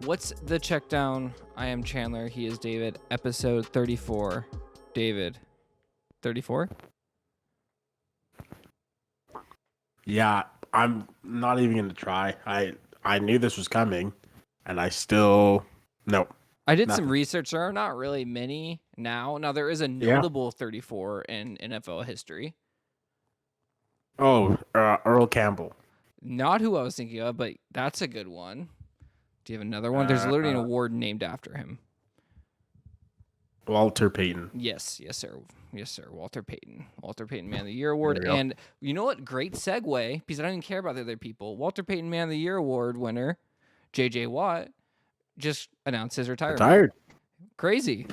What's the check down? I am Chandler. He is David. Episode 34. David. 34? Yeah, I'm not even gonna try. I knew this was coming, and I still no. I did some Nothing. research. There are not really many now. Now, there is a Yeah. notable 34 in NFL history. Oh, Earl Campbell. Not who I was thinking of, but that's a good one. Do you have another one? There's literally an award named after him. Walter Payton. Yes, sir. Yes, sir. Walter Payton, Man of the Year Award. There we go. And you know what? Great segue, because I don't even care about the other people. Walter Payton Man of the Year Award winner, J.J. Watt, just announced his retirement. Retired. Crazy.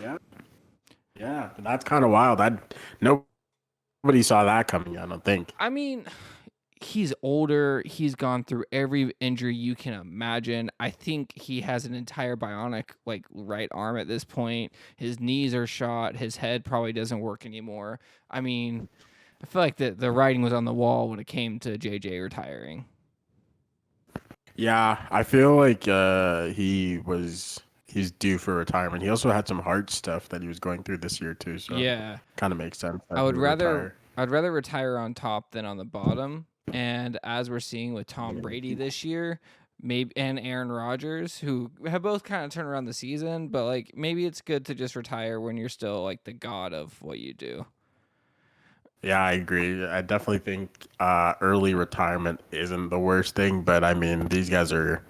Yeah, that's kind of wild. Nobody saw that coming. I don't think. I mean, he's older. He's gone through every injury you can imagine. I think he has an entire bionic right arm at this point. His knees are shot. His head probably doesn't work anymore. I mean, I feel like the writing was on the wall when it came to JJ retiring. Yeah, I feel like he's due for retirement. He also had some heart stuff that he was going through this year too. So Yeah, kind of makes sense. I'd rather retire on top than on the bottom. And as we're seeing with Tom Brady this year, and Aaron Rodgers, who have both kind of turned around the season, but maybe it's good to just retire when you're still the god of what you do. Yeah, I agree. I definitely think early retirement isn't the worst thing, but I mean, these guys are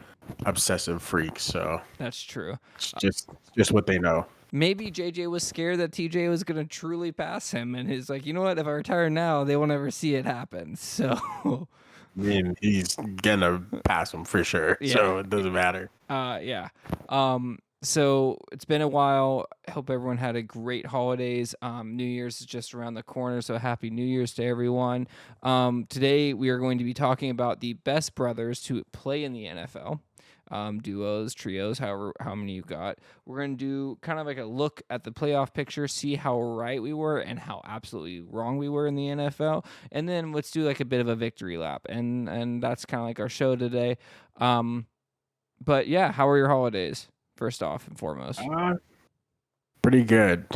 obsessive freaks, so That's true. it's just what they know. Maybe JJ was scared that TJ was going to truly pass him, and he's like, you know what? If I retire now, they won't ever see it happen. So, I mean, he's gonna pass him for sure, so it doesn't matter. Yeah. So it's been a while. I hope everyone had a great holidays. New Year's is just around the corner, so happy New Year's to everyone. Today we are going to be talking about the best brothers to play in the NFL. Duos, trios, how many you got. We're going to do kind of like a look at the playoff picture, see how right we were and how absolutely wrong we were in the NFL. And then let's do like a bit of a victory lap. And that's kind of like our show today. But yeah, how are your holidays? First off and foremost. Pretty good.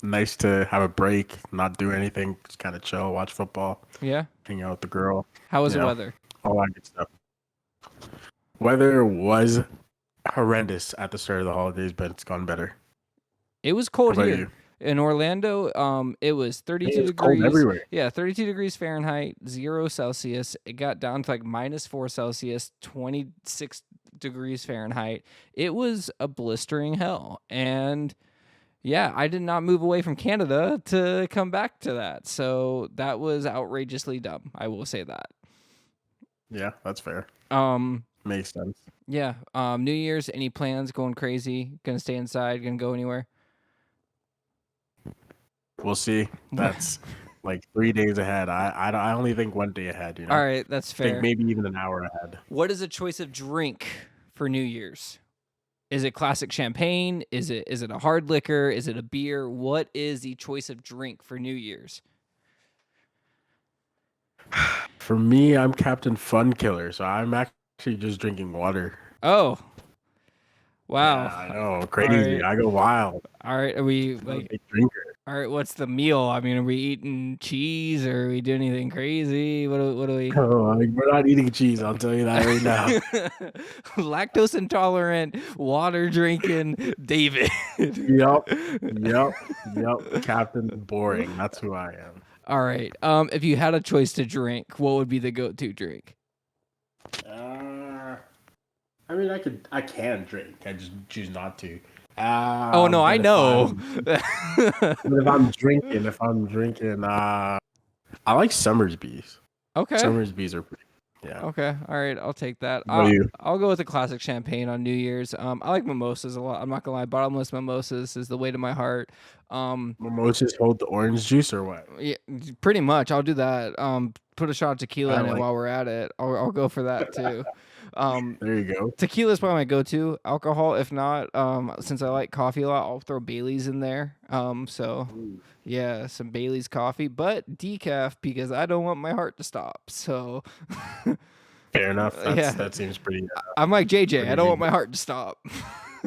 Nice to have a break, not do anything, just kind of chill, watch football. Yeah. Hang out with the girl. How was the weather? All that good stuff. Weather was horrendous at the start of the holidays, but it's gone better. It was cold here. You? In Orlando, it was 32 degrees. Cold everywhere. Yeah, 32 degrees Fahrenheit, 0 Celsius. It got down to -4 Celsius, 26 degrees Fahrenheit. It was a blistering hell. And yeah, I did not move away from Canada to come back to that. So that was outrageously dumb. I will say that. Yeah, that's fair. Makes sense. Yeah. New Year's, any plans? Going crazy? Gonna stay inside? Gonna go anywhere? We'll see. That's like 3 days ahead. I only think 1 day ahead. You know? All right, that's fair. I think maybe even an hour ahead. What is a choice of drink for New Year's? Is it classic champagne? Is it a hard liquor? Is it a beer? What is the choice of drink for New Year's? For me, I'm Captain Fun Killer, so I'm actually just drinking water. Oh, wow! Yeah, I know, crazy. Right. I go wild. All right, are we I'm a big drinker? All right, what's the meal? I mean, are we eating cheese or are we doing anything crazy? What do we? Oh, we're not eating cheese. I'll tell you that right now. Lactose intolerant, water drinking David. Yep. Captain Boring. That's who I am. All right. If you had a choice to drink, what would be the go-to drink? I mean, I can drink. I just choose not to. Oh no, I know. If I'm drinking, I like Summersbees. Okay. Summersbees are pretty. Yeah. Okay. All right. I'll take that. You? I'll go with the classic champagne on New Year's. I like mimosas a lot. I'm not gonna lie. Bottomless mimosas is the way to my heart. Mimosas hold the orange juice or what? Yeah, pretty much. I'll do that. Put a shot of tequila in it while we're at it. I'll go for that too. There you go. Tequila is probably my go-to alcohol. If not, since I like coffee a lot, I'll throw Bailey's in there. Yeah, some Bailey's coffee, but decaf because I don't want my heart to stop. So Fair enough. Yeah. That seems pretty I'm like JJ. I don't want my reasonable. heart to stop.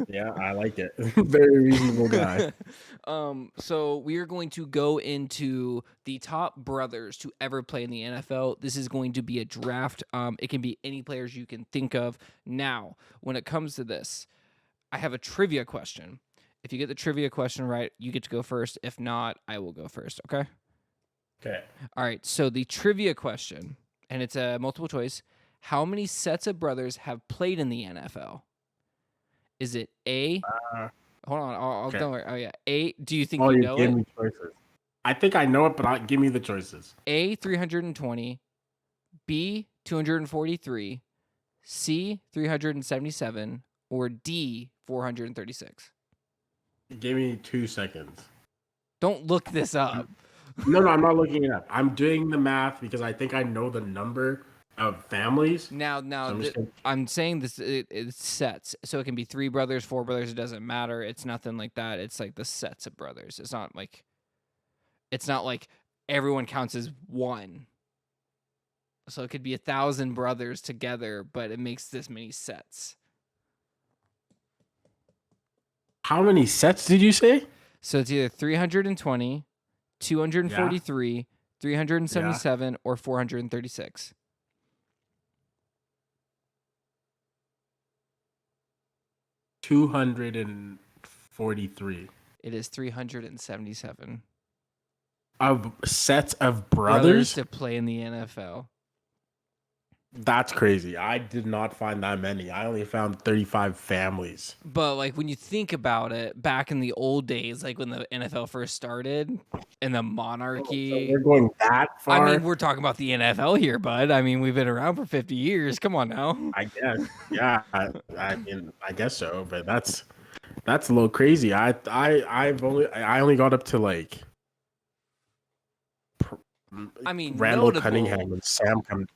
Yeah, I like it. Very reasonable guy. So we are going to go into the top brothers to ever play in the NFL. This is going to be a draft. It can be any players you can think of. Now, when it comes to this, I have a trivia question. If you get the trivia question right, you get to go first. If not, I will go first. Okay. Okay. All right. So the trivia question, and it's a multiple choice. How many sets of brothers have played in the NFL? Is it A? Uh, Hold on. okay. Don't worry. Oh yeah. A. Do you think Oh, you you know gave it? me choices. I think I know it, but give me the choices. A 320, B 243, C 377, or D 436. Give me 2 seconds. Don't look this up. No, I'm not looking it up. I'm doing the math because I think I know the number of families. Now, So I'm saying this. It's sets, so it can be 3 brothers, 4 brothers. It doesn't matter. It's nothing like that. It's like the sets of brothers. It's not like everyone counts as one. So it could be 1,000 brothers together, but it makes this many sets. How many sets did you say? So it's either 320, 243, 377, or 436. 243 It is 377 of sets of brothers brothers. to play in the NFL. That's crazy. I did not find that many. I only found 35 families. But like when you think about it, back in the old days, like when the NFL first started and the So monarchy. we're going that far. I mean, we're talking about the NFL here, bud. I mean, we've been around for 50 years. Come on now. I guess. Yeah. I mean, I guess so, but that's a little crazy. I only got up to like I mean, Randall notable. Cunningham and Sam I mean,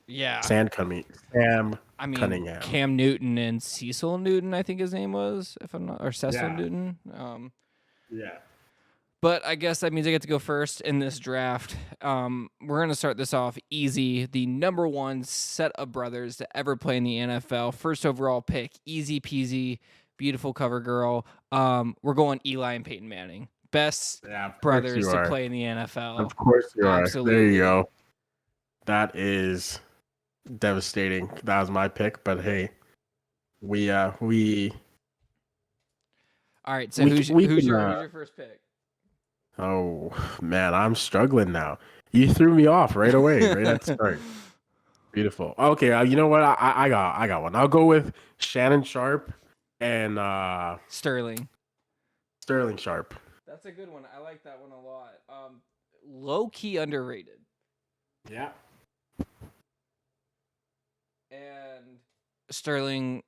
Cunningham. Cam Newton and Cecil Newton, I think his name was, if I'm not, or Cecil Yeah. Newton. Yeah. But I guess that means I get to go first in this draft. We're going to start this off easy. The number 1 set of brothers to ever play in the NFL. First overall pick, easy peasy, beautiful cover girl. We're going Eli and Peyton Manning. Best brothers to play in the NFL. Of course you Absolutely. are. There you go. That is devastating. That was my pick, but hey, we All right, so who's your first pick? Oh man, I'm struggling now. You threw me off right away, right at the start. Beautiful. Okay, you know what? I got one. I'll go with Shannon Sharp and Sterling Sharp. That's a good one. I like that one a lot. Low key underrated. Yeah. And Sterling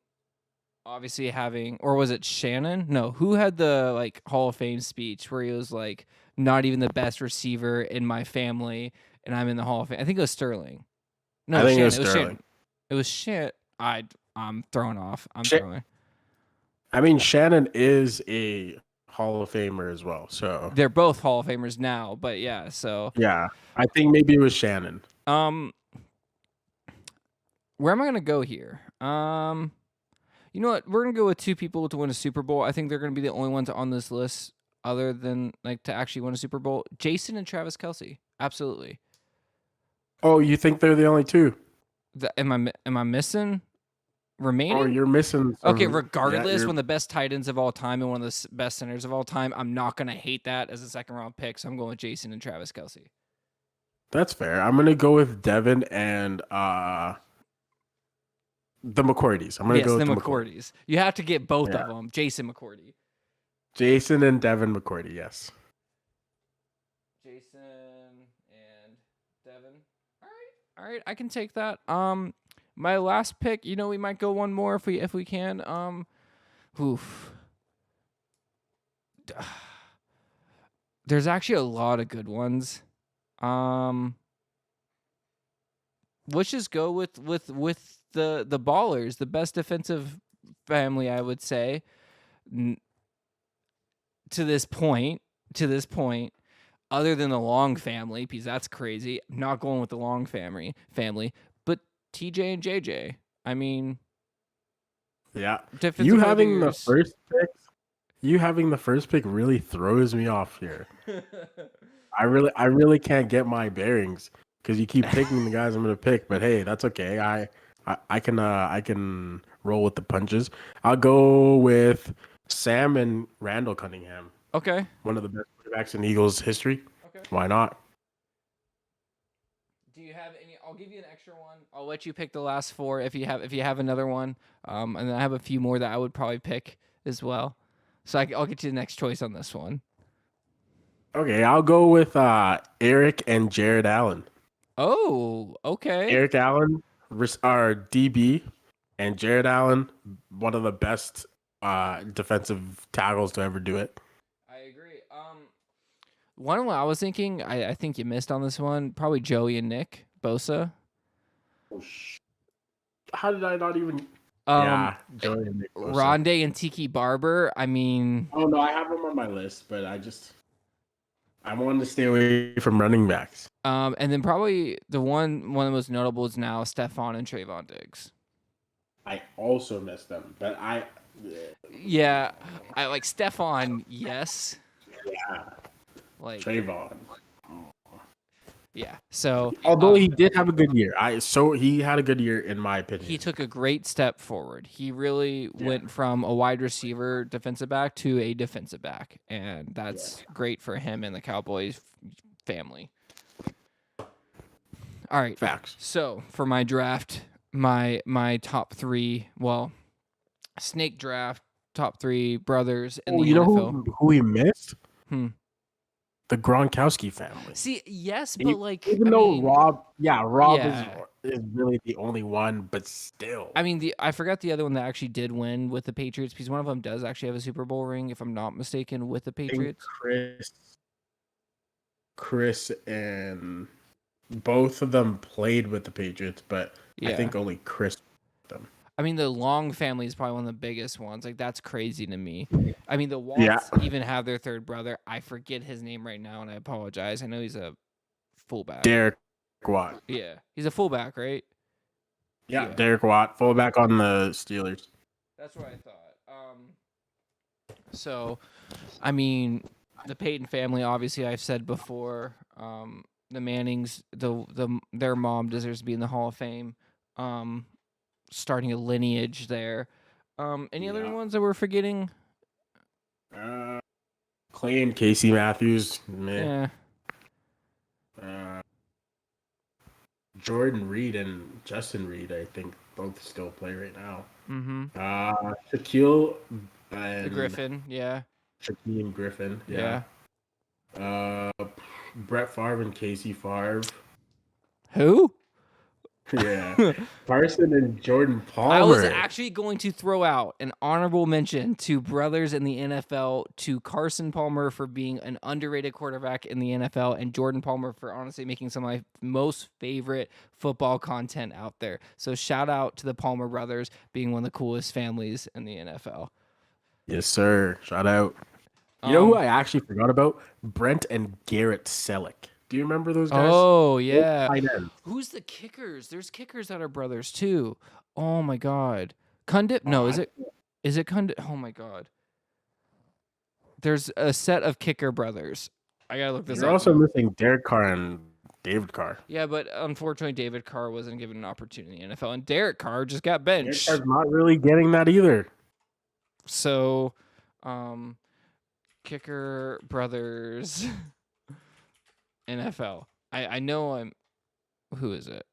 obviously having, or was it Shannon? No, who had the like Hall of Fame speech where he was like, not even the best receiver in my family, and I'm in the Hall of Fame. I think it was Sterling. No, I think Shannon. it was Sterling. It was Shannon. I'm thrown off. I mean, Shannon is a Hall of Famer as well, so they're both Hall of Famers now. But yeah, so yeah, I think maybe it was Shannon. Where am I gonna go here? You know what? We're gonna go with 2 people to win a Super Bowl. I think they're gonna be the only ones on this list, other than like to actually win a Super Bowl. Jason and Travis Kelce, absolutely. Oh, you think they're the only 2? Am I missing? Remaining? Oh, you're missing. Okay, regardless, one of the best tight ends of all time and one of the best centers of all time, I'm not gonna hate that as a second round pick. So I'm going with Jason and Travis Kelce. That's fair. I'm gonna go with Devin and the McCourties. I'm gonna go with the McCourties. You have to get both of them. Jason McCourty. Jason and Devin McCourty. Yes. Jason and Devin. All right. I can take that. My last pick. You know, we might go one more if we can. There's actually a lot of good ones. Let's just go with the Ballers, the best defensive family, I would say. To this point, other than the Long family, because that's crazy. I'm not going with the Long family, but TJ and JJ. I mean, Yeah. You defensive player of the having the years. first pick, you having the first pick really throws me off here. I really can't get my bearings because you keep picking the guys I'm gonna pick. But hey, that's okay. I can roll with the punches. I'll go with Sam and Randall Cunningham, Okay. one of the best quarterbacks in Eagles history. Okay. Why not? Do you have any? I'll give you an extra one. I'll let you pick the last four if you have another one. And then I have a few more that I would probably pick as well. So I'll get you the next choice on this one. Okay, I'll go with Eric and Jared Allen. Oh, okay. Eric Allen, our DB, and Jared Allen, one of the best defensive tackles to ever do it. I agree. One I was thinking, I think you missed on this one. Probably Joey and Nick Bosa. How did I not even? Um, Yeah, Joey and Nick Bosa. Rondé and Tiki Barber. I mean, Oh no, I have them on my list, but I wanted to stay away from running backs. and then probably the one of the most notable is now Stephon and Trayvon Diggs. I also missed them, but Yeah, I like Stephon. Yes, yeah, like Trayvon. yeah. So Although he did have a good year, he had a good year in my opinion. he took a great step forward. He really went from a wide receiver defensive back to a defensive back, and that's great for him and the Cowboys family. All right. Facts. So for my draft, my top three, well, snake draft, top three brothers in the you know NFL. who he missed? Hmm. The Gronkowski family. See, yes, but like Even I though mean, Rob yeah. is really the only one, but still. I mean, I forgot the other one that actually did win with the Patriots because one of them does actually have a Super Bowl ring, if I'm not mistaken, with the I think Patriots. Chris and both of them played with the Patriots, but I Yeah. think only Chris. I mean, the Long family is probably one of the biggest ones. Like, that's crazy to me. I mean, the Watts even have their third brother. I forget his name right now, and I apologize. I know he's a fullback. Derek Watt. Yeah. He's a fullback, right? Yeah, Derek Watt, fullback on the Steelers. That's what I thought. So, I mean, the Peyton family, obviously, I've said before, the Mannings, their mom deserves to be in the Hall of Fame. Starting a lineage there. Any other ones that we're forgetting? Clay and Casey Matthews. Meh. Yeah. Jordan Reed and Justin Reed, I think, both still play right now. Mm-hmm. Shaquille and Griffin, yeah. Shaquille Griffin, yeah. Brett Favre and Casey Favre. Who? Yeah. Carson and Jordan Palmer. I was actually going to throw out an honorable mention to brothers in the NFL, to Carson Palmer for being an underrated quarterback in the NFL, and Jordan Palmer for honestly making some of my most favorite football content out there. So shout out to the Palmer brothers being one of the coolest families in the NFL. Yes, sir. Shout out. You know who I actually forgot about? Brent and Garrett Selleck. Do you remember those guys? Oh, yeah. Who's the kickers? There's kickers that are brothers, too. Oh, my God. Cundip? No, is it Cundip? Oh, my God. There's a set of kicker brothers. I got to look this up. You're also missing Derek Carr and David Carr. Yeah, but unfortunately, David Carr wasn't given an opportunity in the NFL, and Derek Carr just got benched. Derek Carr's not really getting that either. So, kicker brothers... NFL. I know I'm. Who is it?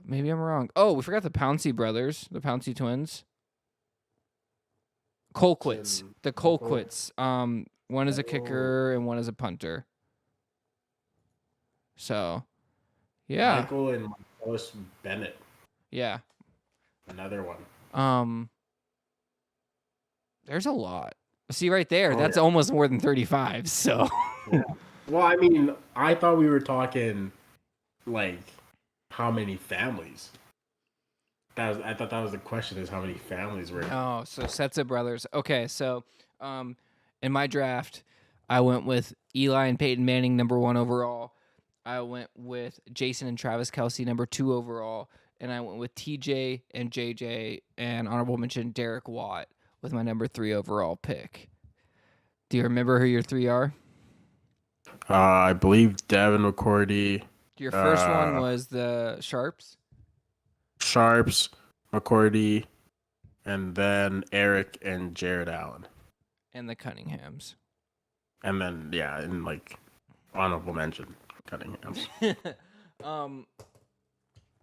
Maybe I'm wrong. Oh, we forgot the Pouncey brothers, the Pouncey twins. Colquitts. The Colquitts. One is a kicker and one is a punter. So, yeah. Michael and Marcellus Bennett. Yeah. Another one. There's a lot. See right there, that's almost more than 35. So, yeah. Well, I mean, I thought we were talking like how many families. I thought that was the question: is how many families were. Oh, so sets of brothers. Okay, so in my draft, I went with Eli and Peyton Manning, number 1 overall. I went with Jason and Travis Kelce, number 2 overall, and I went with TJ and JJ, and honorable mention Derek Watt with my number 3 overall pick. Do you remember who your 3 are? I believe Devin McCourty, Your first one uh, was the Sharps Sharps, McCourty, and then Eric and Jared Allen. and the Cunninghams. And then, yeah, and like honorable mention, Cunningham's.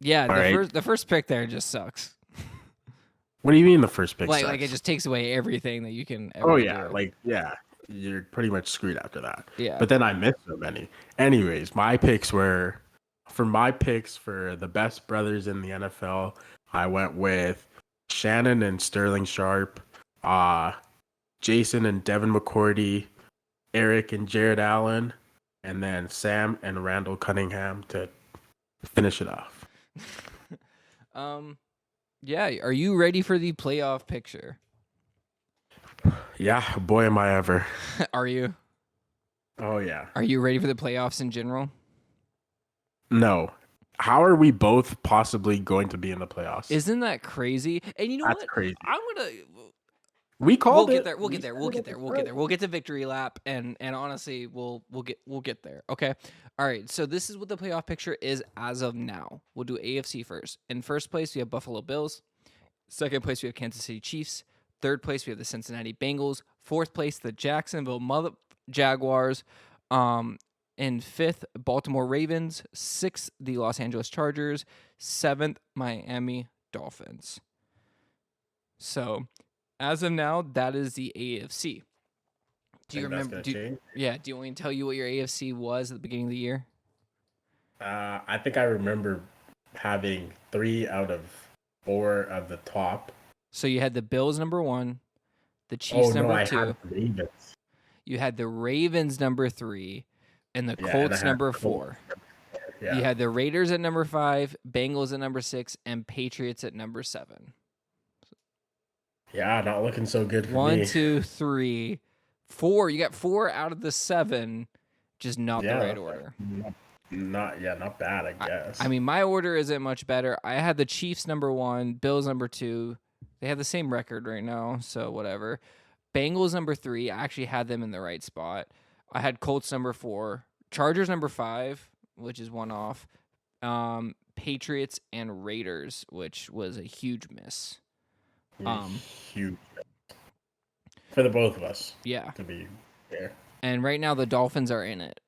Yeah, All right. the first pick there just sucks. What do you mean the first pick Like it sucks? just takes away everything that you can ever Oh, yeah. do. Like, yeah, you're pretty much screwed after that. Yeah. But then I missed so many. Anyways, for my picks for the best brothers in the NFL, I went with Shannon and Sterling Sharp, Jason and Devin McCourty, Eric and Jared Allen, and then Sam and Randall Cunningham to finish it off. Yeah, are you ready for the playoff picture? Yeah, boy am I ever. Are you? Oh yeah. Are you ready for the playoffs in general? No. How are we both possibly going to be in the playoffs? Isn't that crazy? And you know That's what? crazy. I'm gonna. We called We'll it. get there. We'll get there. We'll get there. We'll get there. We'll get to victory lap, and honestly, we'll get there. Okay. All right. So this is what the playoff picture is as of now. We'll do AFC first. In first place, we have Buffalo Bills. Second place, we have Kansas City Chiefs. Third place, we have the Cincinnati Bengals. Fourth place, the Jacksonville Jaguars. In fifth, Baltimore Ravens. Sixth, the Los Angeles Chargers. Seventh, Miami Dolphins. So, as of now, that is the AFC. Do you remember? Yeah. Do you want me to tell you what your AFC was at the beginning of the year? I think I remember having 3 out of 4 of the top. So you had the Bills number 1, the Chiefs number 2. Had the Ravens. You had the Ravens number 3, and the Colts number 4. Yeah. You had the Raiders at number 5, Bengals at number 6, and Patriots at number 7. Yeah, not looking so good for me. 1, 2, 3, 4. You got 4 out of the 7, just not the right order. Not bad, I guess. I mean, my order isn't much better. I had the Chiefs number 1, Bills number 2. They have the same record right now, so whatever. Bengals number 3. I actually had them in the right spot. I had Colts number 4, Chargers number 5, which is one off. Patriots and Raiders, which was a huge miss. Huge for the both of us. Yeah. To be fair. And right now the Dolphins are in it.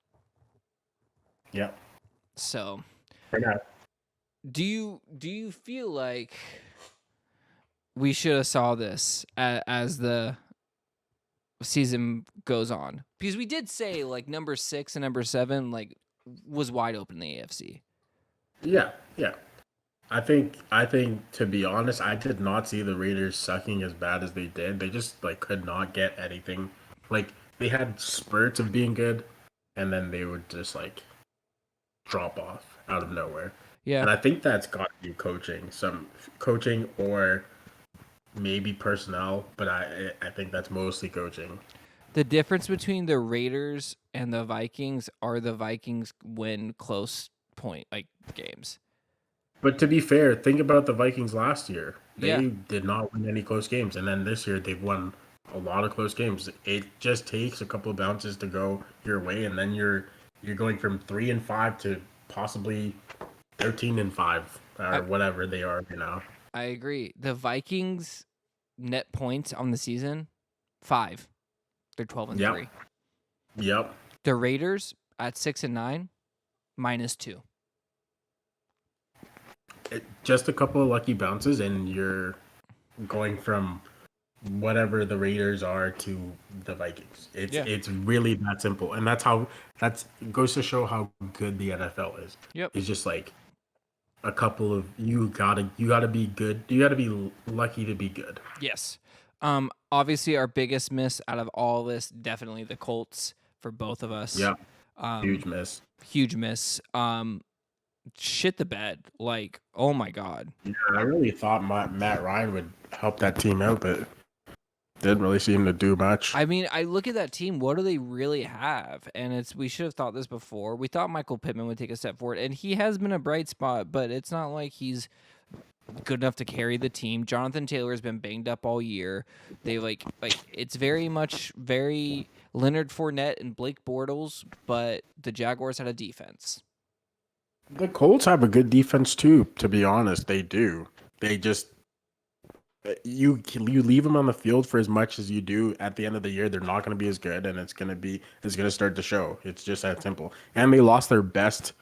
Yep. So, right now. Do you feel like we should have saw this as the season goes on? Because we did say like number 6 and number 7 like was wide open in the AFC. Yeah. I think to be honest, I did not see the Raiders sucking as bad as they did. They just like could not get anything. Like they had spurts of being good, and then they would just like drop off out of nowhere. Yeah. And I think that's got to be some coaching or maybe personnel, but I think that's mostly coaching. The difference between the Raiders and the Vikings are the Vikings win close point like games. But to be fair, think about the Vikings last year. They did not win any close games, and then this year they've won a lot of close games. It just takes a couple of bounces to go your way, and then you're going from 3-5 to possibly 13-5 or whatever they are now. I agree. The Vikings net points on the season 5. They're 12-3. Yep. The Raiders at 6-9 -2. Just a couple of lucky bounces, and you're going from whatever the Raiders are to the Vikings. It's really that simple, and it goes to show how good the NFL is. Yep. It's just like a couple of you gotta be good. You gotta be lucky to be good. Yes. Obviously, our biggest miss out of all this, definitely the Colts for both of us. Yeah. Huge miss. Huge miss. Shit the bed. Like, oh my God. Yeah, I really thought Matt Ryan would help that team out, but Didn't really seem to do much. I mean, I look at that team. What do they really have? And we should have thought this before. We thought Michael Pittman would take a step forward, and he has been a bright spot, but it's not like he's good enough to carry the team. Jonathan Taylor has been banged up all year. They it's very much very Leonard Fournette and Blake Bortles, but the Jaguars had a defense. The Colts have a good defense too. To be honest, they do. They just you leave them on the field for as much as you do. At the end of the year, they're not going to be as good, and it's going to start to show. It's just that simple. And they lost their best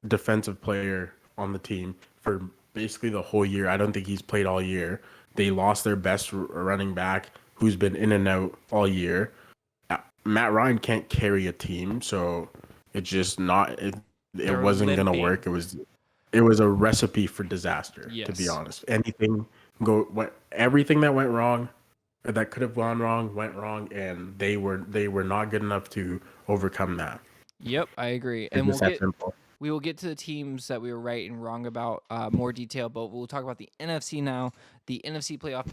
defensive player on the team for basically the whole year. I don't think he's played all year. They lost their best running back, who's been in and out all year. Matt Ryan can't carry a team, so it's just not. It wasn't going to work. It was a recipe for disaster. Yes. To be honest. Everything that went wrong, that could have gone wrong, went wrong, and they were not good enough to overcome that. Yep, I agree. And we will get to the teams that we were right and wrong about more detail, but we'll talk about the NFC now. The NFC playoff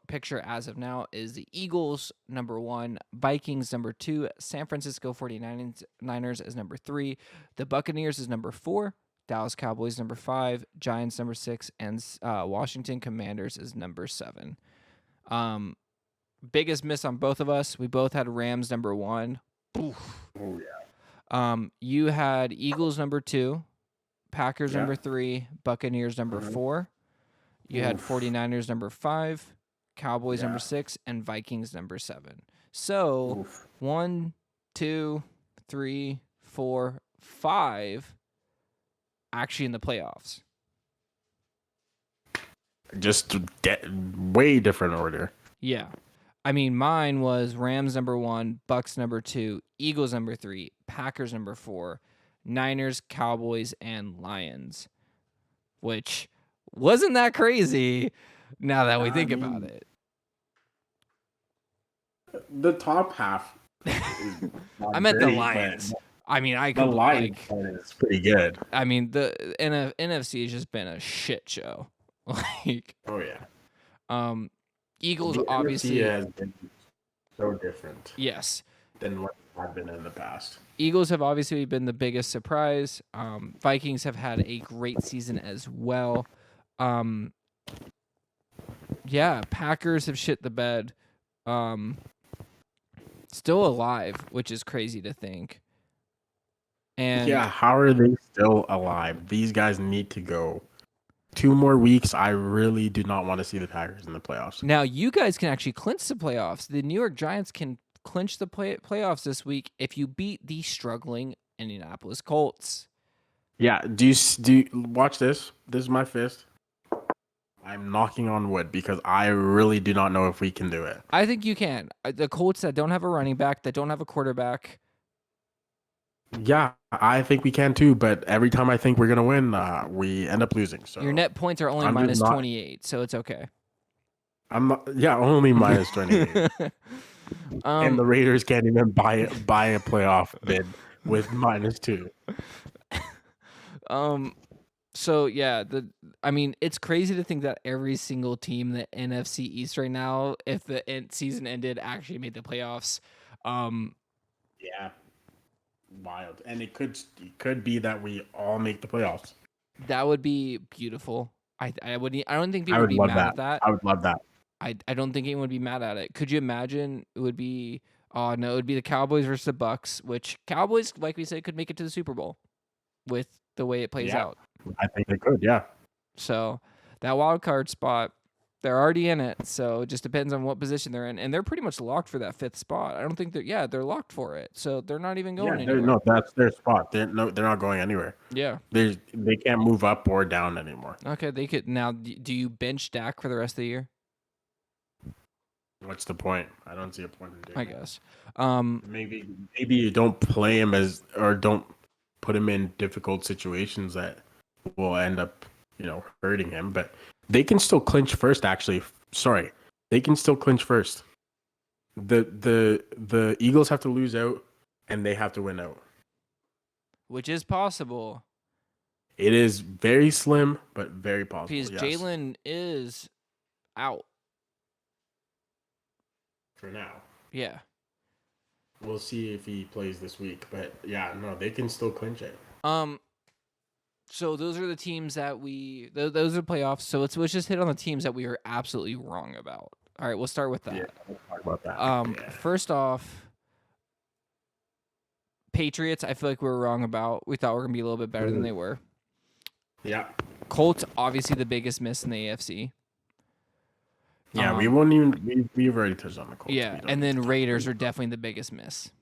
picture as of now is the Eagles number 1, Vikings number 2, San Francisco 49ers is number 3, the Buccaneers is number 4, Dallas Cowboys number 5, Giants number 6, and Washington Commanders is number 7. Biggest miss on both of us. We both had Rams number 1. Oof. Oh yeah. You had Eagles number 2, Packers number 3, Buccaneers number 4. You had 49ers number 5, Cowboys number 6, and Vikings number 7. So 1, 2, 3, 4, 5 actually in the playoffs. Just way different order. Yeah. I mean, mine was Rams number 1, Bucks number 2, Eagles number 3, Packers number 4, Niners, Cowboys, and Lions, which wasn't that crazy now that we think about it. The top half is I meant the Lions. I mean, the Lions is pretty good. I mean, the NFC has just been a shit show. Oh yeah. Eagles the obviously NFC has been so different. Yes. Than what have been in the past. Eagles have obviously been the biggest surprise. Vikings have had a great season as well. Yeah, Packers have shit the bed. Still alive, which is crazy to think. And yeah, how are they still alive? These guys need to go. 2 more weeks. I really do not want to see the Packers in the playoffs. Now you guys can actually clinch the playoffs. The New York Giants can clinch the playoffs this week if you beat the struggling Indianapolis Colts. Yeah, do you watch this? This is my fist. I'm knocking on wood because I really do not know if we can do it. I think you can. The Colts that don't have a running back, that don't have a quarterback. Yeah, I think we can too, but every time I think we're going to win, we end up losing. So your net points are only minus 28, so it's okay. I'm not, yeah, only minus 28. And the Raiders can't even buy a playoff bid with -2. So yeah, I mean, it's crazy to think that every single team in the NFC East right now, if the season ended, actually made the playoffs. Yeah, wild, and it could be that we all make the playoffs. That would be beautiful. I don't think people would be mad at that. I would love that. I don't think anyone would be mad at it. Could you imagine? It would be it would be the Cowboys versus the Bucks, which Cowboys, like we said, could make it to the Super Bowl with the way it plays out. I think they could, yeah. So that wild card spot, they're already in it. So it just depends on what position they're in, and they're pretty much locked for that 5th spot. I don't think they're locked for it. So they're not even going anywhere. No, that's their spot. They're not going anywhere. Yeah, they can't move up or down anymore. Okay, they could now. Do you bench Dak for the rest of the year? What's the point? I don't see a point in doing I that. guess. Maybe you don't play him or don't put him in difficult situations that will end up, hurting him. But they can still clinch first. Actually, sorry, they can still clinch first. The Eagles have to lose out, and they have to win out, which is possible. It is very slim, but very possible. Because Jalen is out. for now. Yeah. We'll see if he plays this week, but yeah, no, they can still clinch it. So those are the teams that those are playoffs. So let's just hit on the teams that we are absolutely wrong about. All right, we'll start with Yeah, that. let's talk about that. Yeah. First off, Patriots, I feel like we were wrong about. We thought we were gonna be a little bit better than they were. Yeah. Colts, obviously the biggest miss in the AFC. Yeah, we won't even. We've already touched on the Colts. Yeah, and then Raiders are definitely the biggest miss.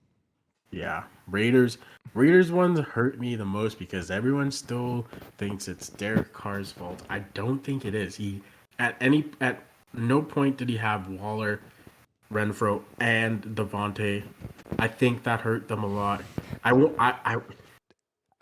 Yeah, Raiders ones hurt me the most because everyone still thinks it's Derek Carr's fault. I don't think it is. He at no point did he have Waller, Renfro, and Devontae. I think that hurt them a lot. I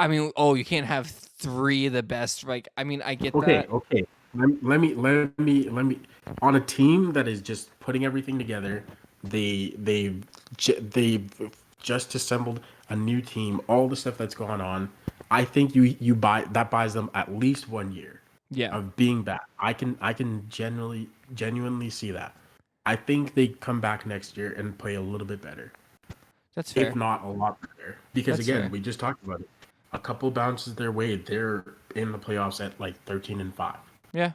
mean, you can't have three of the best. Like, I mean, I get that. Okay. Let me. On a team that is just putting everything together, they've just assembled a new team. All the stuff that's going on, I think you buys them at least 1 year. Yeah, Of being back. I can genuinely see that. I think they come back next year and play a little bit better, that's fair. if not a lot better. Because That's again, fair. we just talked about it. A couple bounces their way, they're in the playoffs at like 13-5. Yeah.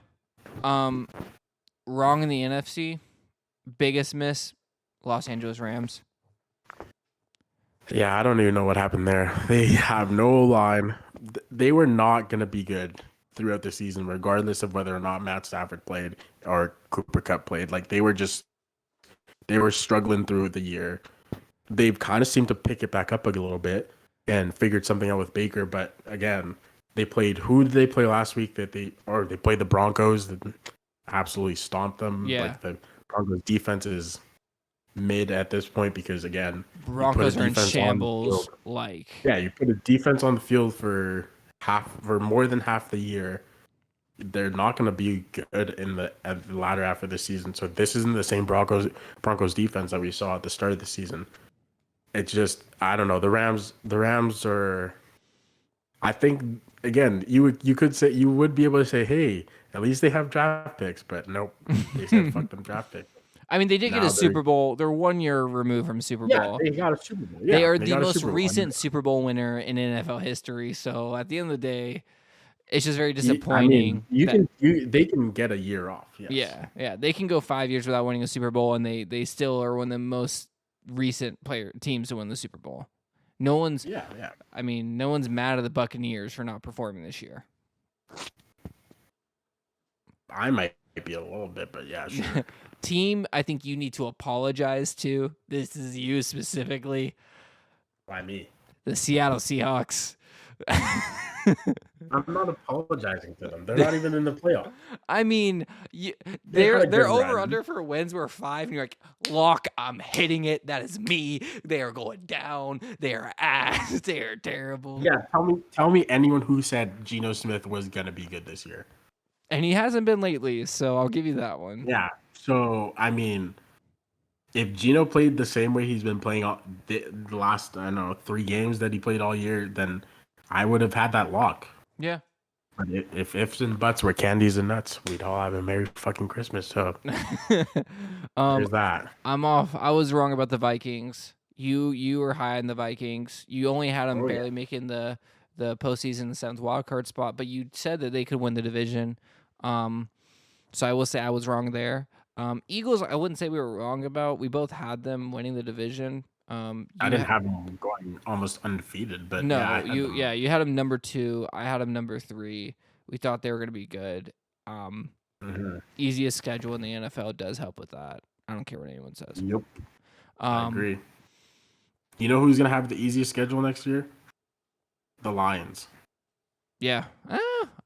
Wrong in the NFC. Biggest miss, Los Angeles Rams. Yeah, I don't even know what happened there. They have no line. They were not going to be good throughout the season, regardless of whether or not Matt Stafford played or Cooper Kupp played. Like they were struggling through the year. They've kind of seemed to pick it back up a little bit and figured something out with Baker. But again, who did they play last week? They played the Broncos that absolutely stomped them. Yeah. Like the Broncos defense is mid at this point because again, Broncos are in shambles. You put a defense on the field for more than half the year. They're not going to be good at the latter half of the season. So this isn't the same Broncos defense that we saw at the start of the season. It's just I don't know. The Rams are. I think again, you could say you would be able to say, hey, at least they have draft picks, but nope, they said fuck them draft picks. I mean, they did get a Super Bowl. They're 1 year removed from Super Bowl. Yeah, they got a Super Bowl. Yeah, they are the most recent Super Bowl winner in NFL history. So at the end of the day, it's just very disappointing. They can get a year off. Yes. Yeah. They can go 5 years without winning a Super Bowl, and they still are one of the most recent teams to win the Super Bowl. No one's. Yeah. I mean, no one's mad at the Buccaneers for not performing this year. I might be a little bit, but yeah, sure. Team, I think you need to apologize to. This is you specifically. Why me? The Seattle Seahawks. I'm not apologizing to them. They're not even in the playoff. I mean, they're over under for wins were 5, and you're like, lock, I'm hitting it. That is me. They are going down. They are ass. They are terrible. Yeah, tell me anyone who said Geno Smith was gonna be good this year. And he hasn't been lately, so I'll give you that one. Yeah. So I mean, if Geno played the same way he's been playing the last 3 games that he played all year, then I would have had that lock. Yeah. But if ifs and buts were candies and nuts, we'd all have a Merry fucking Christmas. So there's that. I'm off. I was wrong about the Vikings. You were high on the Vikings. You only had them barely making the postseason, the 7th wild card spot, but you said that they could win the division. So I will say I was wrong there. Eagles, I wouldn't say we were wrong about. We both had them winning the division. I didn't have them going almost undefeated, but no, you had them number 2. I had them number 3. We thought they were going to be good. Easiest schedule in the NFL does help with that. I don't care what anyone says. Yep, I agree. You know who's going to have the easiest schedule next year? The Lions. Yeah,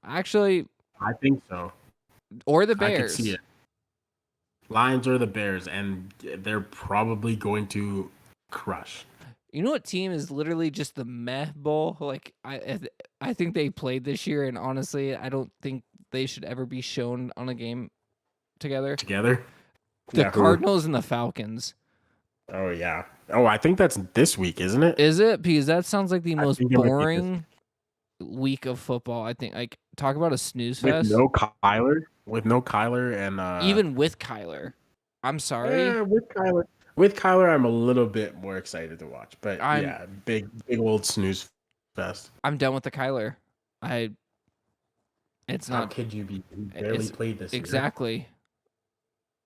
actually, I think so. Or the Bears. I could see it. Lions or the Bears, and they're probably going to crush. You know what team is literally just the meh bowl? Like I think they played this year, and honestly, I don't think they should ever be shown on a game together. The Cardinals and the Falcons. Oh yeah. Oh, I think that's this week, isn't it? Is it? Because that sounds like the most boring week of football. I think. Like, talk about a snooze fest. With no Kyler and even with Kyler. I'm sorry. With Kyler. With Kyler, I'm a little bit more excited to watch. But I'm yeah, big old snooze fest. I'm done with the Kyler. I it's How not could you be? He barely it's played this year. exactly.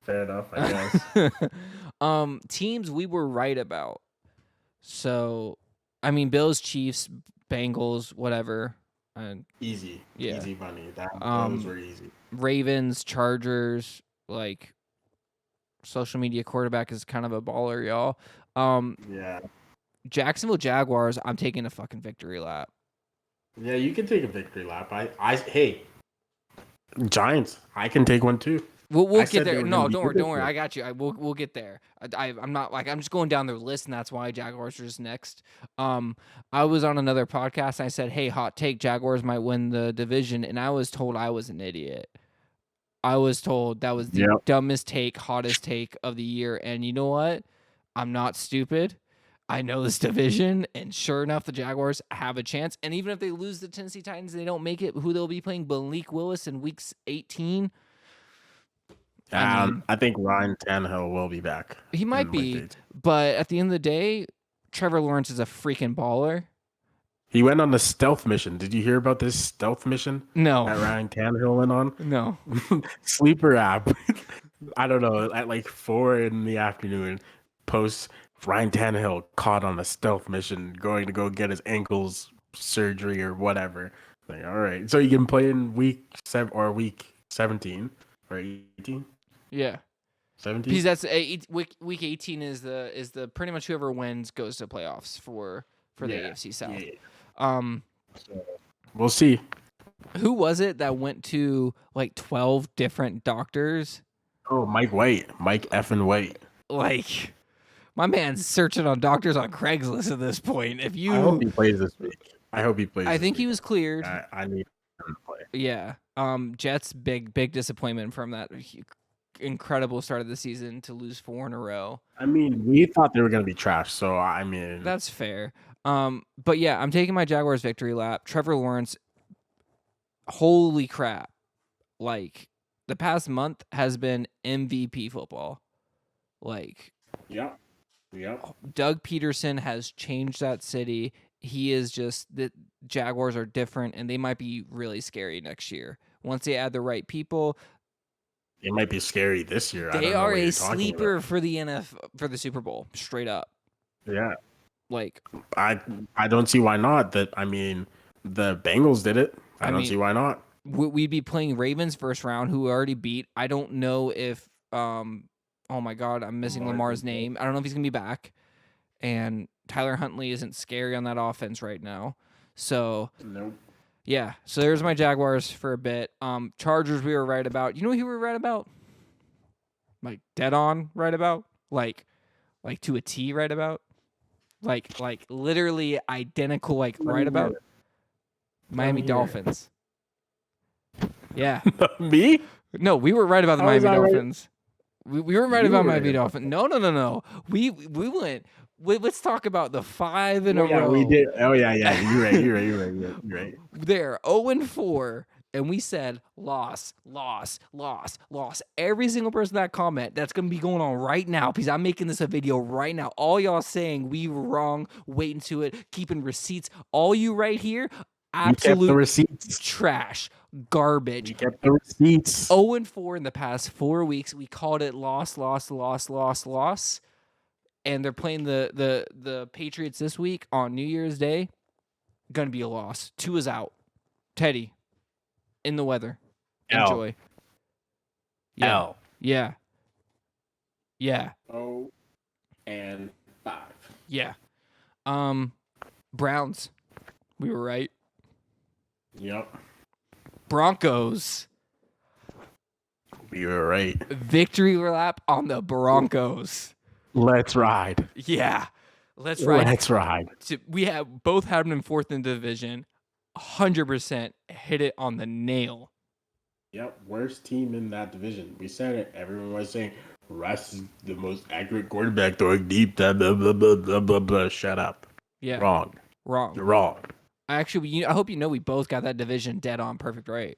Fair enough, I guess. Teams we were right about. So, I mean, Bills, Chiefs, Bengals, whatever. And Easy, yeah. easy money. Those Um, were easy. Ravens, Chargers, like social media quarterback is kind of a baller, y'all. Yeah, Jacksonville Jaguars, I'm taking a fucking victory lap. yeah. You can take a victory lap. Hey, Giants. I can take one too. We'll I get said they there. were going to No, be don't good worry, don't this worry. year. I got you. We'll get there. I'm not like I'm just going down their list, and that's why Jaguars are just next. I was on another podcast and I said, "Hey, hot take: Jaguars might win the division," and I was told I was an idiot. I was told that was the Yep. dumbest take, hottest take of the year. And you know what? I'm not stupid. I know this division, and sure enough, the Jaguars have a chance. And even if they lose the Tennessee Titans, they don't make it. Who they'll be playing? Malik Willis in week 18. I mean, I think Ryan Tannehill will be back he might in week be, 8. but at the end of the day, Trevor Lawrence is a freaking baller. He went on the stealth mission. Did you hear about this stealth mission No, that Ryan Tannehill went on? no. Sleeper app. I don't know. At like 4 in the afternoon, posts Ryan Tannehill caught on a stealth mission, going to go get his ankles surgery or whatever. Like, all right, so you can play in week 7 or week 17 or 18, Yeah. 17. Because that's week 18 is the pretty much whoever wins goes to playoffs for the Yeah, AFC South. yeah. Um, So we'll see. who was it that went to like 12 different doctors? Oh, Mike White, Mike effing White. Like my man's searching on doctors on Craigslist at this point. If I hope you, he plays this week. I hope he plays. I this think he week. was cleared. I need him to play. Yeah. Jets big disappointment from that incredible start of the season to lose 4 in a row. I mean, we thought they were going to be trash, so I mean, That's fair. But yeah, I'm taking my Jaguars victory lap. Trevor Lawrence, holy crap. Like the past month has been MVP football. Like yep. Doug Peterson has changed that city. He is just the Jaguars are different and they might be really scary next year. Once they add the right people, It might be scary this year. I they don't know are what a you're talking sleeper about. for the for the Super Bowl, straight up. Yeah, Like I don't see why not. That I mean, the Bengals did it. I don't see why not. we'd be playing Ravens first round, who we already beat. I don't know if oh my god, I'm missing Lamar's name. I don't know if he's gonna be back. And Tyler Huntley isn't scary on that offense right now. So Nope. yeah, so there's my Jaguars for a bit. Chargers we were right about. You know who we were right about? Like dead on right about? Like to a T right about? Like literally identical right about? Miami Dolphins. Yeah. Me? No, we were right about the How was Miami I right? Dolphins. We were right You about were Miami right. Dolphins. No. We went. Let's talk about the 5 in a Yeah, row. we did. Oh yeah. You're right. They're 0-4, and we said loss. Every single person that comment, that's gonna be going on right now because I'm making this a video right now. All y'all saying we were wrong, waiting to it, keeping receipts. All you right here, We kept the absolute receipts. trash, garbage. We kept the receipts. 0-4 in the past 4 weeks. We called it loss. And they're playing the Patriots this week on New Year's Day. Gonna be a loss. 2 is out. Teddy, in the weather. L. Enjoy. Yeah. L. Yeah. Yeah. 0-5. Yeah. Browns. We were right. Yep. Broncos. We were right. Victory lap on the Broncos. Let's ride. Yeah. Let's ride. Let's ride. We have both had them in 4th in the division. 100% hit it on the nail. Yep, worst team in that division. We said it. Everyone was saying Russ is the most accurate quarterback throwing deep. Blah, blah, blah, blah, blah, blah, blah. Shut up. Yeah. Wrong. You're wrong. Actually, I hope you know we both got that division dead on perfect right.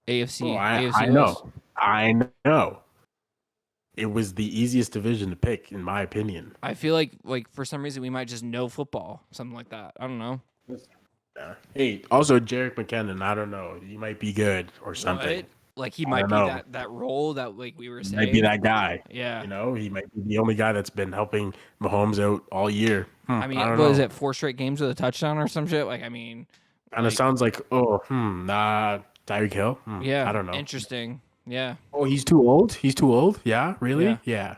AFC. Oh, I AFC know. West. I know. it was the easiest division to pick, in my opinion. I feel like for some reason we might just know football, something like that. I don't know. Yeah. Hey, also Jarek McKinnon, I don't know. He might be good or something. What? Like he I might don't be know. that role that like we were He might be saying. that guy. Yeah. He might be the only guy that's been helping Mahomes out all year. I I mean, don't what is know. it? 4 straight games with a touchdown or some shit? Like, I mean, Kind of like, sounds like, Tyreek Hill. yeah, I don't know. interesting. Yeah, Oh, he's too old. He's too old. Yeah, yeah, really? Yeah.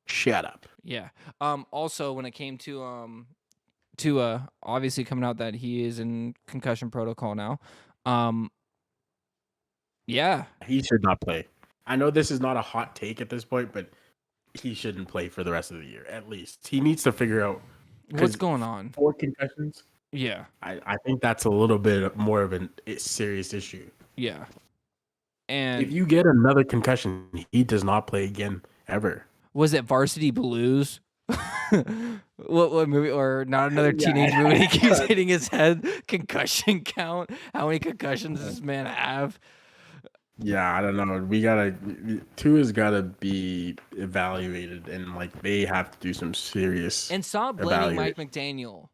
Shut up. yeah. Also, when it came to obviously coming out that he is in concussion protocol now. Um, yeah. He should not play. I know this is not a hot take at this point, but he shouldn't play for the rest of the year. At least he needs to figure out What's because going on? 4 concussions. Yeah, I think that's a little bit more of a serious issue. yeah. If And you get another concussion, he does not play again ever. was it Varsity Blues? What movie or not another teenage Yeah. movie? He keeps hitting his head. Concussion count. How many concussions does this man have? Yeah, I don't know. Tua's gotta be evaluated, and like they have to do some serious And stop blaming Mike evaluation. McDaniel.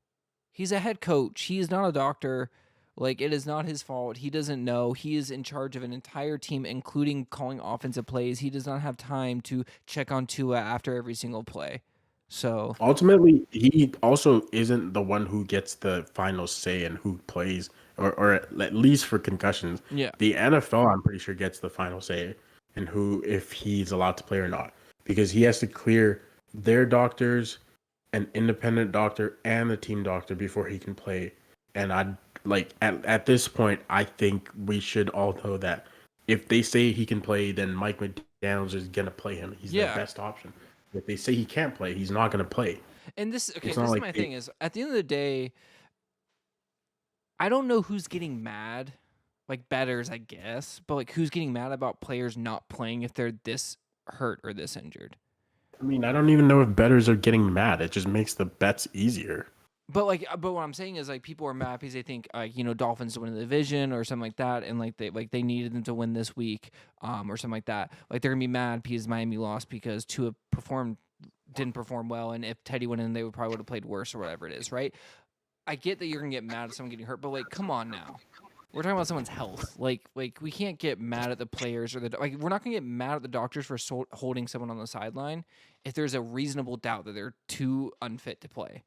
He's a head coach. He is not a doctor. Like, it is not his fault. He doesn't know. He is in charge of an entire team, including calling offensive plays. He does not have time to check on Tua after every single play. So, Ultimately, he also isn't the one who gets the final say in who plays, or at least for concussions. yeah. The NFL, I'm pretty sure, gets the final say in who if he's allowed to play or not, because he has to clear their doctors, an independent doctor, and a team doctor before he can play. And I like at this point, I think we should all know that if they say he can play, then Mike McDaniel's is gonna play him. He's their Yeah. best option. If they say he can't play, he's not going to play. And this It's not is like my thing is at the end of the day, I don't know who's getting mad. Like betters, I guess, but like who's getting mad about players not playing if they're this hurt or this injured? I mean, I don't even know if bettors are getting mad. It just makes the bets easier. But but what I'm saying is like people are mad because they think Dolphins to win the division or something like that, and they needed them to win this week, or something like that. Like they're gonna be mad because Miami lost because Tua didn't perform well, and if Teddy went in, they would have played worse or whatever it is, right? I get that you're gonna get mad at someone getting hurt, but like, come on now. We're talking about someone's health. Like we can't get mad at the players we're not gonna get mad at the doctors for holding someone on the sideline if there's a reasonable doubt that they're too unfit to play.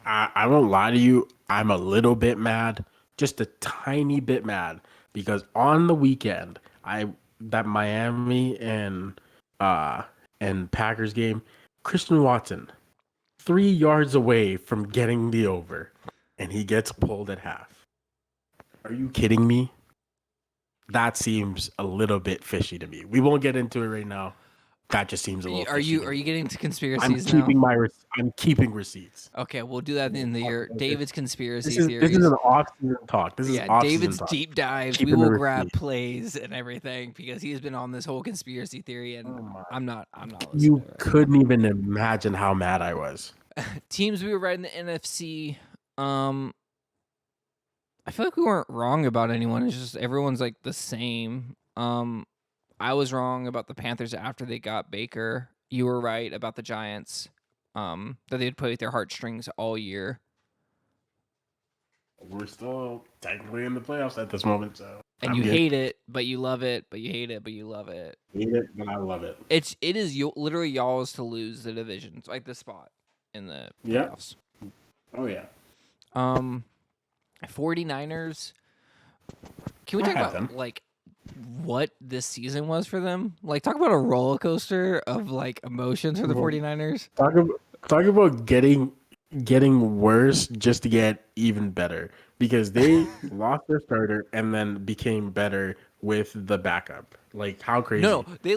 I won't lie to you. I'm a little bit mad, just a tiny bit mad, because on the weekend, that Miami and Packers game, Christian Watson, 3 yards away from getting the over, and he gets pulled at half. Are you kidding me? That seems a little bit fishy to me. We won't get into it right now. That just seems a little. Are fishy to you me. getting into conspiracies I'm now? keeping I'm keeping receipts. Okay, we'll do that in the year. David's conspiracy This theories. is an off-season talk. This is off-season David's talk. deep dives. Keeping We the will grab receipts. plays and everything because he's been on this whole conspiracy theory, and I'm not. Listening You to it. couldn't even imagine how mad I was. Teams we were right in the NFC. I feel like we weren't wrong about anyone. It's just everyone's like the same. I was wrong about the Panthers after they got Baker. You were right about the Giants. That they'd play with their heartstrings all year. We're still technically in the playoffs at this moment, so. And you hate it, but you love it. But you hate it, but you love it. Hate it, but I love it. It is literally y'all's to lose the divisions, like the spot in the playoffs. Oh yeah. 49ers. Can we talk about like what this season was for them? Like talk about a roller coaster of like emotions for the 49ers. Talk about getting worse just to get even better, because they lost their starter and then became better with the backup. Like how crazy? No, they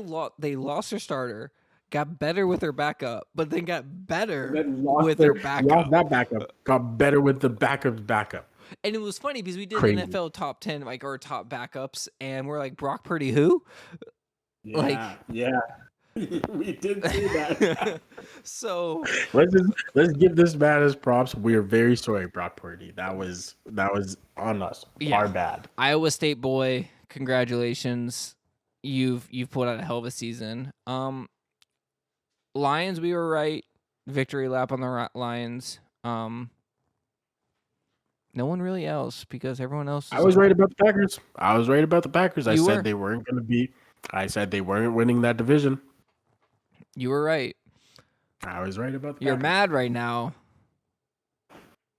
lost their starter, got better with their backup, but then got better with their backup. Lost that backup, got better with the backup's backup. And it was funny because we did Crazy. NFL top 10 like our top backups, and we're like Brock Purdy who? Yeah, we did see that. So let's give this man his props. We are very sorry, Brock Purdy. That was on us. Yeah. Our bad. Iowa State boy, congratulations. you've put out a hell of a season. Lions, we were right. Victory lap on the Lions. No one really else because everyone else I is was like right about the Packers. I was right about the Packers. I you said were. they weren't going to be. I said they weren't winning that division. You were right. I was right about the You're Packers. mad right now.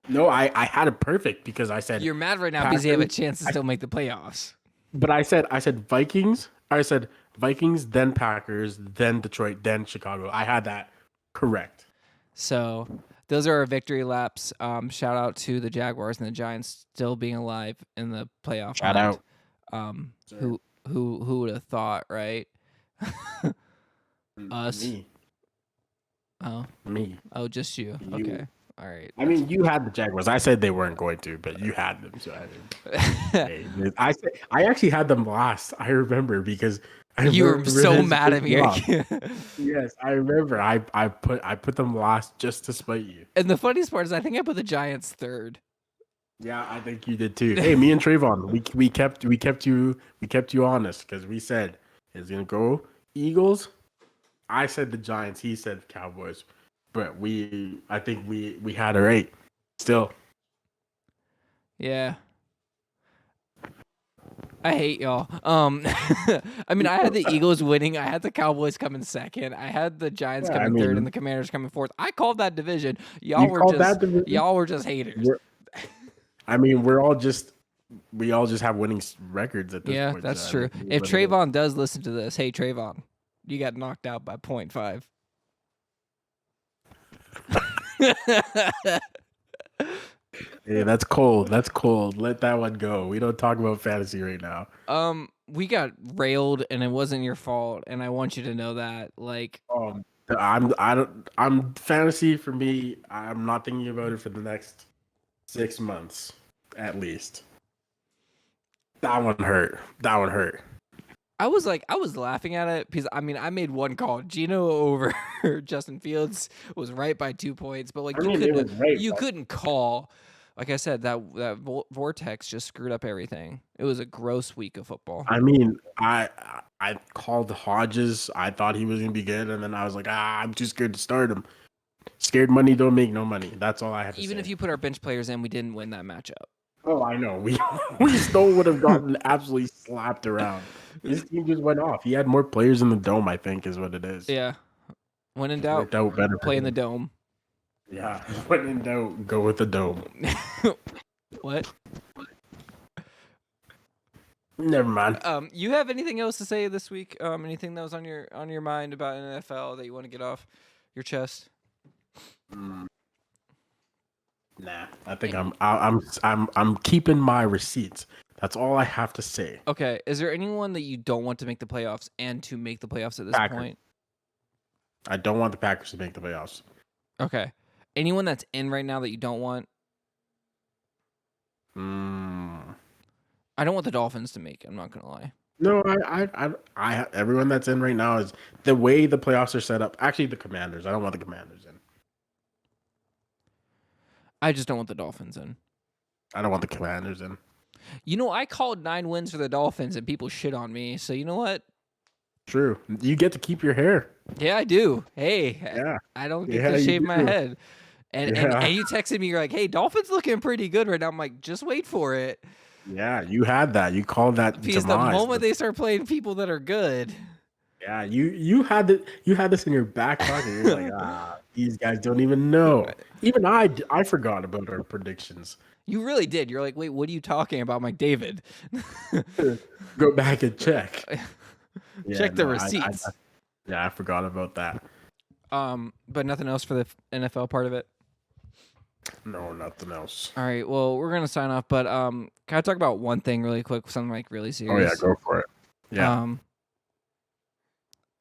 No, I had it perfect because I said You're mad right now Packers. because you have a chance to still make the playoffs. But I said Vikings. I said Vikings, then Packers, then Detroit, then Chicago. I had that correct. So those are our victory laps. Shout out to the Jaguars and the Giants still being alive in the playoff Shout hunt. out. Who would have thought, right? Us. Me. Oh. Me. Oh, just you. You. Okay. All right. I mean, you had the Jaguars. I said they weren't going to, but you had them. So I actually had them last. I remember because you were so mad at me. Yes, I remember. I put them last just to spite you. And the funniest part is, I think I put the Giants third. Yeah, I think you did too. Hey, me and Trayvon, we kept you honest because we said it's gonna go Eagles. I said the Giants. He said the Cowboys. But I think we had it right. Still. Yeah. I hate y'all. I mean, I had the Eagles winning. I had the Cowboys coming second. I had the Giants coming third, and the Commanders coming fourth. I called that division. Y'all were just haters. We all just have winning records at this point. Yeah, that's true. If Trayvon does listen to this, hey Trayvon, you got knocked out by 0.5. Hey, that's cold. That's cold. Let that one go. We don't talk about fantasy right now. We got railed, and it wasn't your fault, and I want you to know that. Like, I'm fantasy for me. I'm not thinking about it for the next 6 months, at least. That one hurt. I was laughing at it because I made one call. Gino over Justin Fields was right by 2 points, but you couldn't call. Like I said, that vortex just screwed up everything. It was a gross week of football. I mean, I called Hodges. I thought he was gonna be good, and then I was like, I'm too scared to start him. Scared money don't make no money. That's all I have to say. Even if you put our bench players in, we didn't win that matchup. Oh, I know. We still would have gotten absolutely slapped around. His team just went off. He had more players in the dome, I think, is what it is. Yeah. When in doubt, play in the dome. Yeah. When in doubt, go with the dome. What? Never mind. You have anything else to say this week? Anything that was on your mind about NFL that you want to get off your chest? Nah, I think I'm keeping my receipts. That's all I have to say. Okay, is there anyone that you don't want to make the playoffs and to make the playoffs at this point? I don't want the Packers to make the playoffs. Okay, anyone that's in right now that you don't want? I don't want the Dolphins to make it. I'm not gonna lie. No, I everyone that's in right now is the way the playoffs are set up. Actually, the Commanders. I don't want the Commanders in. I just don't want the Dolphins in. I don't want the Commanders in. You know, I called 9 wins for the Dolphins, and people shit on me. So you know what? True. You get to keep your hair. Yeah, I do. Hey, yeah. I don't get to shave my head. And you texted me, you're like, hey, Dolphins looking pretty good right now. I'm like, just wait for it. Yeah, you had that. You called that because demise. The moment they start playing people that are good. Yeah, you had this in your back pocket. You're like, these guys don't even know. Even I forgot about our predictions. You really did. You're like, wait, what are you talking about, Mike David? Go back and check. Check the receipts. I forgot about that. But nothing else for the NFL part of it? No, nothing else. All right, well, we're going to sign off, but can I talk about one thing really quick, something like really serious? Oh, yeah, go for it. Yeah.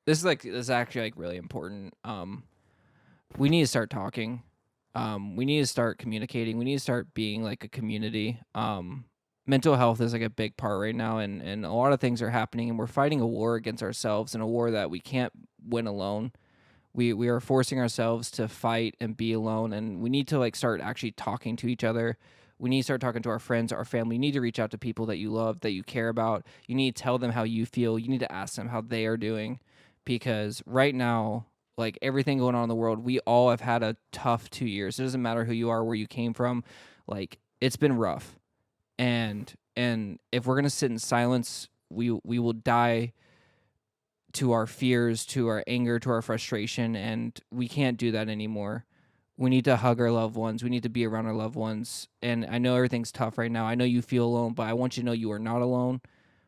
This is actually like really important. We need to start talking. We need to start communicating. We need to start being like a community. Mental health is like a big part right now, and a lot of things are happening, and we're fighting a war against ourselves, and a war that we can't win alone. We are forcing ourselves to fight and be alone, and we need to like start actually talking to each other. We need to start talking to our friends, our family. You need to reach out to people that you love, that you care about. You need to tell them how you feel. You need to ask them how they are doing, because right now, like everything going on in the world, we all have had a tough 2 years. It doesn't matter who you are, where you came from. Like, it's been rough. And if we're going to sit in silence, we will die to our fears, to our anger, to our frustration, and we can't do that anymore. We need to hug our loved ones. We need to be around our loved ones. And I know everything's tough right now. I know you feel alone, but I want you to know you are not alone.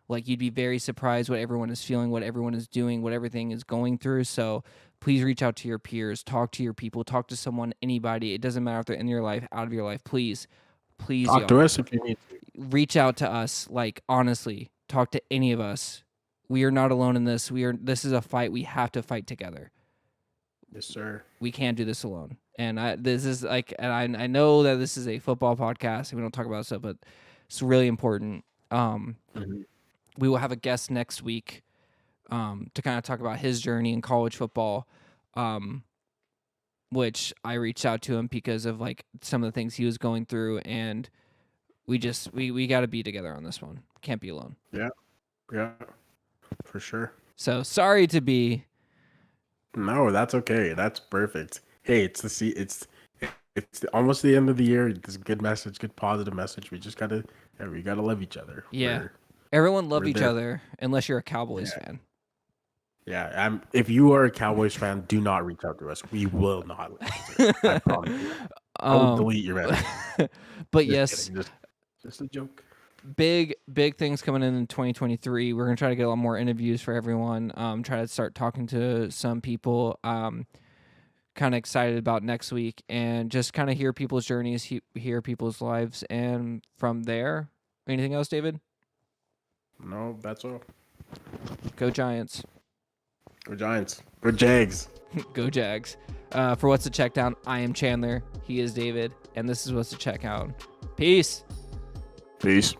Like, you'd be very surprised what everyone is feeling, what everyone is doing, what everything is going through. So please reach out to your peers, talk to your people, talk to someone, anybody. It doesn't matter if they're in your life, out of your life. Please, Talk to y'all, us if you need to. reach out to us. Like, honestly, talk to any of us. We are not alone in this. This is a fight. We have to fight together. Yes, sir. We can't do this alone. And I know that this is a football podcast and we don't talk about stuff, but it's really important. Mhm. We will have a guest next week to kind of talk about his journey in college football, which I reached out to him because of like some of the things he was going through, and we got to be together on this one. Can't be alone. Yeah, for sure. So sorry to be. No, that's okay. That's perfect. Hey, it's almost the end of the year. It's a good message, good positive message. We gotta love each other. Yeah. Everyone love we're each there. other unless you're a Cowboys fan. Yeah, if you are a Cowboys fan, do not reach out to us. We will not answer. I promise you. I'll delete your message. But Just yes, kidding. Just a joke. big things coming in 2023. We're gonna try to get a lot more interviews for everyone. Try to start talking to some people. Kind of excited about next week, and just kind of hear people's journeys, hear people's lives, and from there, anything else, David? No, that's all. Go Giants. Go Giants. Go Jags. Go Jags. For What's to Check Down, I am Chandler. He is David, and this is What's to Check Out. Peace. Peace.